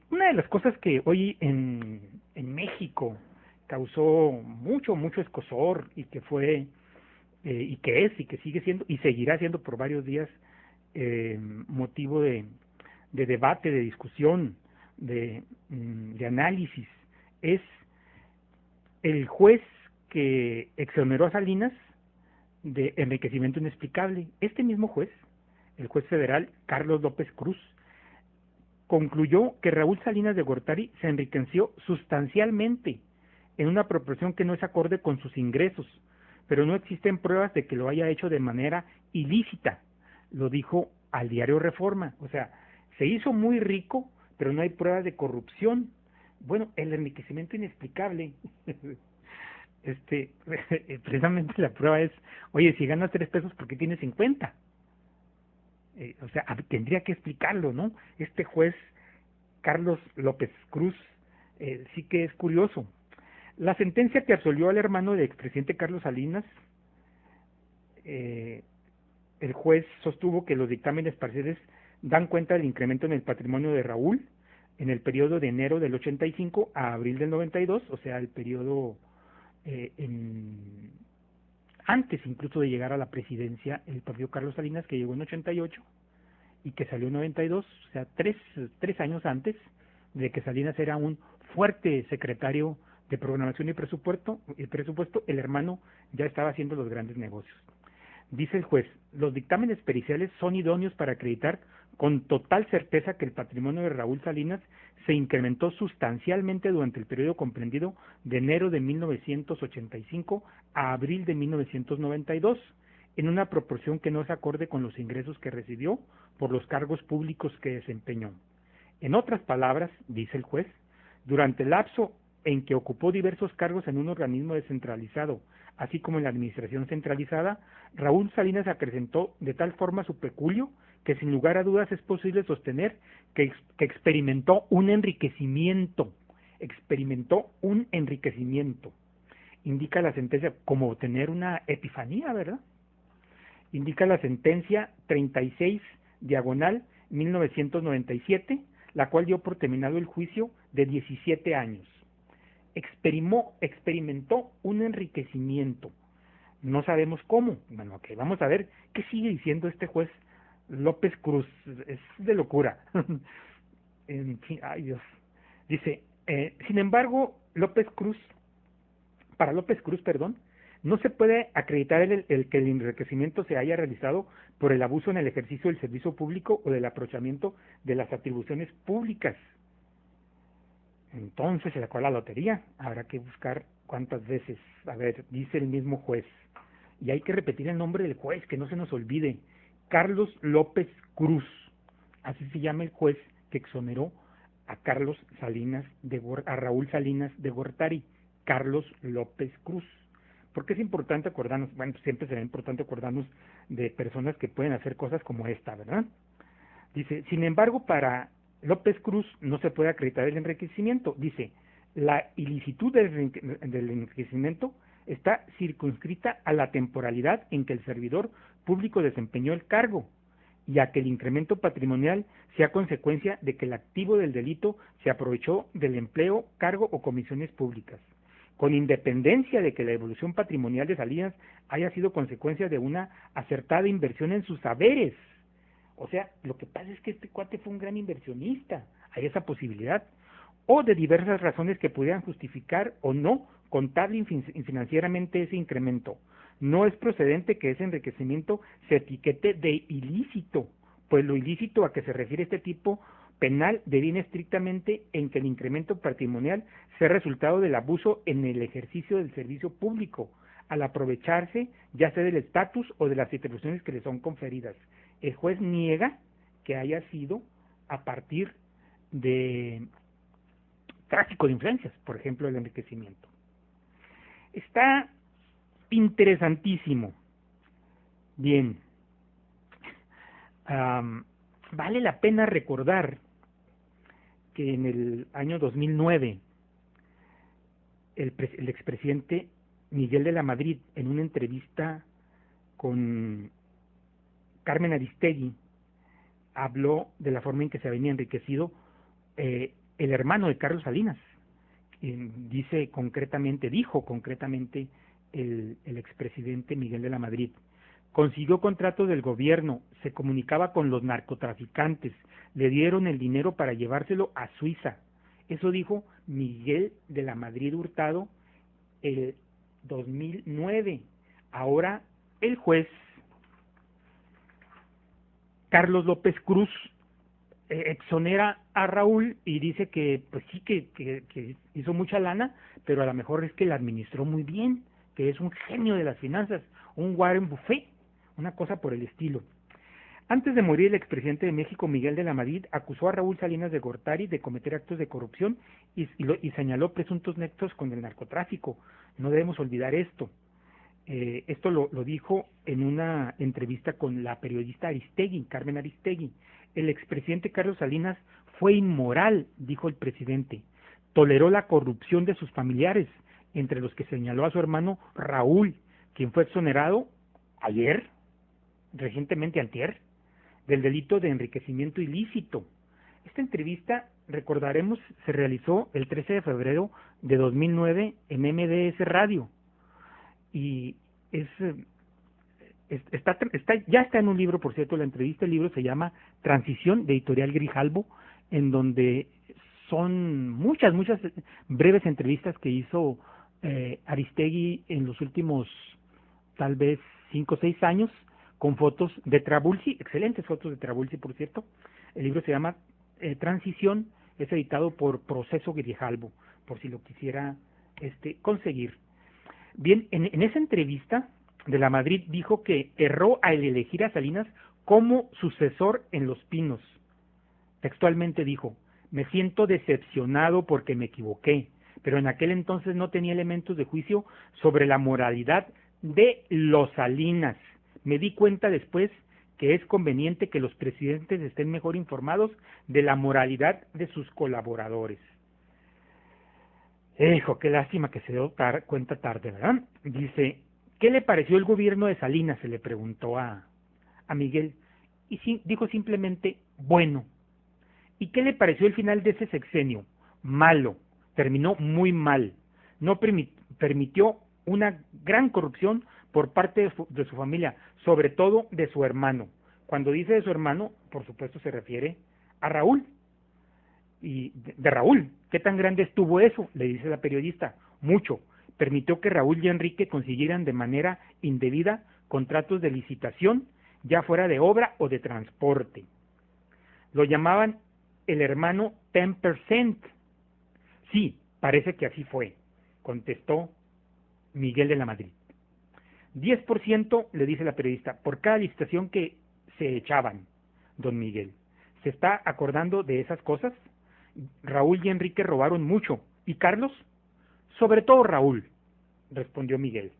Una de las cosas que hoy en México causó mucho escozor y que fue, y que es, y que sigue siendo, y seguirá siendo por varios días motivo de debate, de discusión, de análisis, es el juez que exoneró a Salinas de enriquecimiento inexplicable. Este mismo juez, el juez federal Carlos López Cruz, concluyó que Raúl Salinas de Gortari se enriqueció sustancialmente en una proporción que no es acorde con sus ingresos, pero no existen pruebas de que lo haya hecho de manera ilícita, lo dijo al diario Reforma. O sea, se hizo muy rico, pero no hay pruebas de corrupción. Bueno, el enriquecimiento inexplicable, este, precisamente la prueba es, oye, si ganas 3 pesos, ¿por qué tienes 50? O sea, tendría que explicarlo, ¿no? Este juez Carlos López Cruz sí que es curioso. La sentencia que absolvió al hermano del expresidente Carlos Salinas, eh, el juez sostuvo que los dictámenes parciales dan cuenta del incremento en el patrimonio de Raúl en el periodo de enero del 85 a abril del 92, o sea, el periodo antes incluso de llegar a la presidencia el propio Carlos Salinas, que llegó en 88 y que salió en 92, o sea, tres años antes de que Salinas era un fuerte secretario de programación y presupuesto, el hermano ya estaba haciendo los grandes negocios. Dice el juez, los dictámenes periciales son idóneos para acreditar con total certeza que el patrimonio de Raúl Salinas se incrementó sustancialmente durante el periodo comprendido de enero de 1985 a abril de 1992, en una proporción que no es acorde con los ingresos que recibió por los cargos públicos que desempeñó. En otras palabras, dice el juez, durante el lapso en que ocupó diversos cargos en un organismo descentralizado, así como en la administración centralizada, Raúl Salinas acrecentó de tal forma su peculio que sin lugar a dudas es posible sostener que experimentó un enriquecimiento. Indica la sentencia como tener una epifanía, ¿verdad? Indica la sentencia 36 diagonal 1997, la cual dio por terminado el juicio de 17 años. Experimentó un enriquecimiento. No sabemos cómo. Bueno, ok, vamos a ver qué sigue diciendo este juez López Cruz. Es de locura. En fin, ay Dios. Dice, sin embargo, para López Cruz, perdón, no se puede acreditar el que el enriquecimiento se haya realizado por el abuso en el ejercicio del servicio público o del aprovechamiento de las atribuciones públicas. Entonces se sacó la lotería, habrá que buscar cuántas veces. A ver, dice el mismo juez, y hay que repetir el nombre del juez, que no se nos olvide, Carlos López Cruz, así se llama el juez que exoneró a Raúl Salinas de Gortari, Carlos López Cruz. Porque es importante acordarnos, bueno, siempre será importante acordarnos de personas que pueden hacer cosas como esta, ¿verdad? Dice, sin embargo, para López Cruz no se puede acreditar el enriquecimiento. Dice, la ilicitud del enriquecimiento está circunscrita a la temporalidad en que el servidor público desempeñó el cargo y a que el incremento patrimonial sea consecuencia de que el activo del delito se aprovechó del empleo, cargo o comisiones públicas, con independencia de que la evolución patrimonial de Salinas haya sido consecuencia de una acertada inversión en sus saberes. O sea, lo que pasa es que este cuate fue un gran inversionista, hay esa posibilidad, o de diversas razones que pudieran justificar o no contable y financieramente ese incremento. No es procedente que ese enriquecimiento se etiquete de ilícito, pues lo ilícito a que se refiere este tipo penal deviene estrictamente en que el incremento patrimonial sea resultado del abuso en el ejercicio del servicio público, al aprovecharse ya sea del estatus o de las atribuciones que le son conferidas. El juez niega que haya sido a partir de tráfico de influencias, por ejemplo, el enriquecimiento. Está interesantísimo. Bien, vale la pena recordar que en el año 2009 el expresidente Miguel de la Madrid, en una entrevista con Carmen Aristegui, habló de la forma en que se había enriquecido el hermano de Carlos Salinas. Dijo concretamente el expresidente Miguel de la Madrid: consiguió contratos del gobierno, se comunicaba con los narcotraficantes, le dieron el dinero para llevárselo a Suiza. Eso dijo Miguel de la Madrid Hurtado el 2009. Ahora el juez Carlos López Cruz exonera a Raúl y dice que pues sí, que hizo mucha lana, pero a lo mejor es que la administró muy bien, que es un genio de las finanzas, un Warren Buffett, una cosa por el estilo. Antes de morir, el expresidente de México, Miguel de la Madrid, acusó a Raúl Salinas de Gortari de cometer actos de corrupción y señaló presuntos nexos con el narcotráfico. No debemos olvidar esto. Esto lo dijo en una entrevista con la periodista Aristegui, Carmen Aristegui. El expresidente Carlos Salinas fue inmoral, dijo el presidente. Toleró la corrupción de sus familiares, entre los que señaló a su hermano Raúl, quien fue exonerado ayer, recientemente antier, del delito de enriquecimiento ilícito. Esta entrevista, recordaremos, se realizó el 13 de febrero de 2009 en MDS Radio. Y ya está en un libro, por cierto, la entrevista. El libro se llama Transición, de Editorial Grijalbo, en donde son muchas breves entrevistas que hizo Aristegui en los últimos tal vez 5 o 6 años, con fotos de Trabulsi, excelentes fotos de Trabulsi, por cierto. El libro se llama Transición, es editado por Proceso Grijalbo, por si lo quisiera conseguir. Bien, en esa entrevista de la Madrid dijo que erró al elegir a Salinas como sucesor en Los Pinos. Textualmente dijo: me siento decepcionado porque me equivoqué, pero en aquel entonces no tenía elementos de juicio sobre la moralidad de los Salinas. Me di cuenta después que es conveniente que los presidentes estén mejor informados de la moralidad de sus colaboradores. Hijo, qué lástima que se dio cuenta tarde, ¿verdad? Dice: ¿qué le pareció el gobierno de Salinas?, se le preguntó a Miguel, y dijo simplemente: bueno. ¿Y qué le pareció el final de ese sexenio? Malo, terminó muy mal. No permitió una gran corrupción por parte de su familia, sobre todo de su hermano. Cuando dice de su hermano, por supuesto se refiere a Raúl. Y de Raúl, ¿qué tan grande estuvo eso?, le dice la periodista. Mucho. Permitió que Raúl y Enrique consiguieran de manera indebida contratos de licitación, ya fuera de obra o de transporte. Lo llamaban el hermano 10%. Sí, parece que así fue, contestó Miguel de la Madrid. 10%, le dice la periodista, por cada licitación que se echaban, don Miguel. ¿Se está acordando de esas cosas? Raúl y Enrique robaron mucho. ¿Y Carlos? Sobre todo Raúl, respondió Miguel.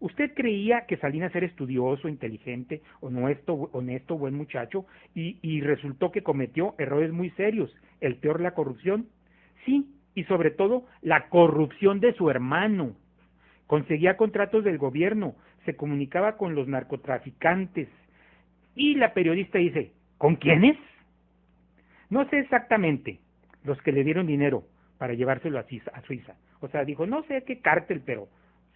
¿Usted creía que Salinas era estudioso, inteligente, honesto, buen muchacho, y resultó que cometió errores muy serios? ¿El peor, la corrupción? Sí, y sobre todo la corrupción de su hermano. Conseguía contratos del gobierno, se comunicaba con los narcotraficantes. Y la periodista dice: ¿con quiénes? No sé exactamente, los que le dieron dinero para llevárselo a Suiza. O sea, dijo, no sé qué cártel, pero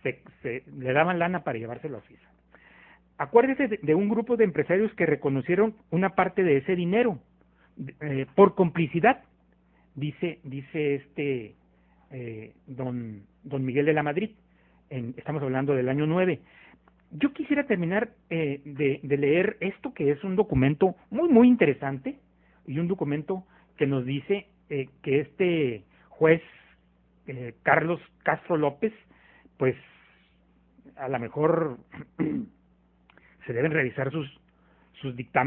le daban lana para llevárselo a Suiza. Acuérdese de un grupo de empresarios que reconocieron una parte de ese dinero por complicidad, dice don Miguel de la Madrid. Estamos hablando del año 9. Yo quisiera terminar de leer esto, que es un documento muy interesante, y un documento que nos dice que este juez Carlos Castro López, pues a lo mejor se deben revisar sus dictámenes